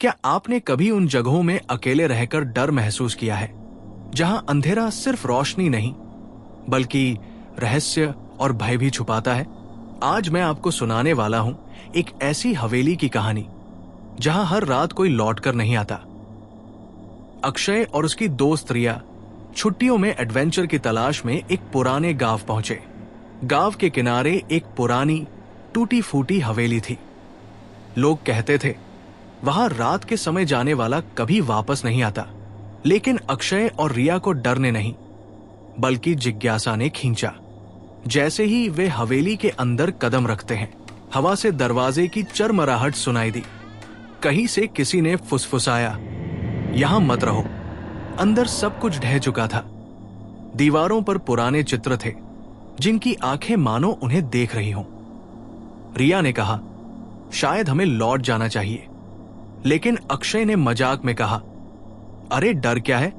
क्या आपने कभी उन जगहों में अकेले रहकर डर महसूस किया है, जहां अंधेरा सिर्फ रोशनी नहीं बल्कि रहस्य और भय भी छुपाता है? आज मैं आपको सुनाने वाला हूं एक ऐसी हवेली की कहानी जहां हर रात कोई लौटकर नहीं आता। अक्षय और उसकी दोस्त रिया छुट्टियों में एडवेंचर की तलाश में एक पुराने गांव पहुंचे। गांव के किनारे एक पुरानी टूटी फूटी हवेली थी। लोग कहते थे वहां रात के समय जाने वाला कभी वापस नहीं आता, लेकिन अक्षय और रिया को डर ने नहीं बल्कि जिज्ञासा ने खींचा। जैसे ही वे हवेली के अंदर कदम रखते हैं, हवा से दरवाजे की चरमराहट सुनाई दी। कहीं से किसी ने फुसफुसाया, यहां मत रहो, अंदर सब कुछ ढह चुका था। दीवारों पर पुराने चित्र थे जिनकी आंखें मानो उन्हें देख रही हों। रिया ने कहा, शायद हमें लौट जाना चाहिए, लेकिन अक्षय ने मजाक में कहा, अरे डर क्या है,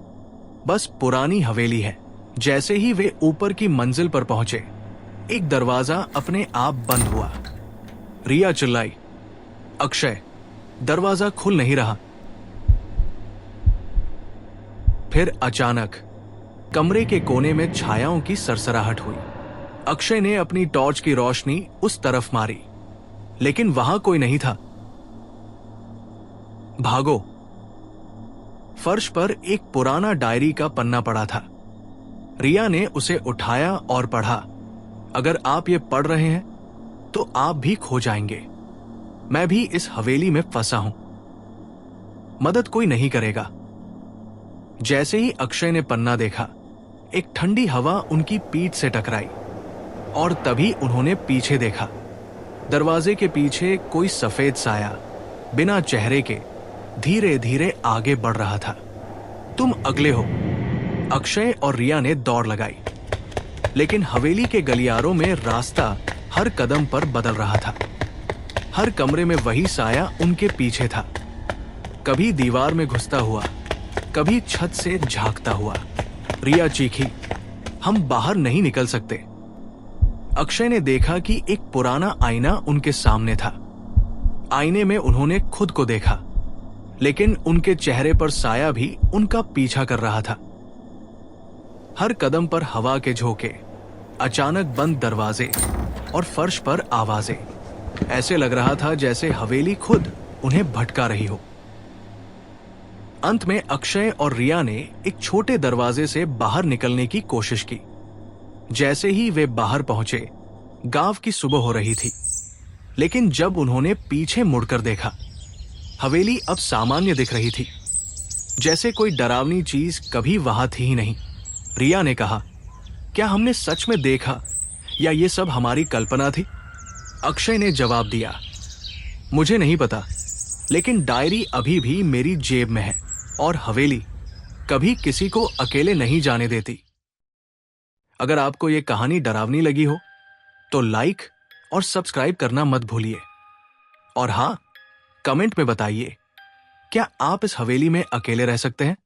बस पुरानी हवेली है। जैसे ही वे ऊपर की मंजिल पर पहुंचे, एक दरवाजा अपने आप बंद हुआ। रिया चिल्लाई, अक्षय, दरवाजा खुल नहीं रहा। फिर अचानक कमरे के कोने में छायाओं की सरसराहट हुई। अक्षय ने अपनी टॉर्च की रोशनी उस तरफ मारी, लेकिन वहां कोई नहीं था। भागो! फर्श पर एक पुराना डायरी का पन्ना पड़ा था। रिया ने उसे उठाया और पढ़ा, अगर आप ये पढ़ रहे हैं तो आप भी खो जाएंगे। मैं भी इस हवेली में फंसा हूं, मदद कोई नहीं करेगा। जैसे ही अक्षय ने पन्ना देखा, एक ठंडी हवा उनकी पीठ से टकराई और तभी उन्होंने पीछे देखा। दरवाजे के पीछे कोई सफेद साया बिना चेहरे के धीरे धीरे आगे बढ़ रहा था। तुम अगले हो, अक्षय और रिया ने दौड़ लगाई, लेकिन हवेली के गलियारों में रास्ता हर कदम पर बदल रहा था। हर कमरे में वही साया उनके पीछे था, कभी दीवार में घुसता हुआ, कभी छत से झांकता हुआ। रिया चीखी, हम बाहर नहीं निकल सकते। अक्षय ने देखा कि एक पुराना आईना उनके सामने था। आईने में उन्होंने खुद को देखा, लेकिन उनके चेहरे पर साया भी उनका पीछा कर रहा था। हर कदम पर हवा के झोंके, अचानक बंद दरवाजे और फर्श पर आवाजें। ऐसे लग रहा था जैसे हवेली खुद उन्हें भटका रही हो। अंत में अक्षय और रिया ने एक छोटे दरवाजे से बाहर निकलने की कोशिश की। जैसे ही वे बाहर पहुंचे, गांव की सुबह हो रही थी, लेकिन जब उन्होंने पीछे मुड़कर देखा, हवेली अब सामान्य दिख रही थी, जैसे कोई डरावनी चीज कभी वहां थी ही नहीं। रिया ने कहा, क्या हमने सच में देखा या ये सब हमारी कल्पना थी? अक्षय ने जवाब दिया, मुझे नहीं पता, लेकिन डायरी अभी भी मेरी जेब में है और हवेली कभी किसी को अकेले नहीं जाने देती। अगर आपको ये कहानी डरावनी लगी हो तो लाइक और सब्सक्राइब करना मत भूलिए। और हाँ, कमेंट में बताइए, क्या आप इस हवेली में अकेले रह सकते हैं?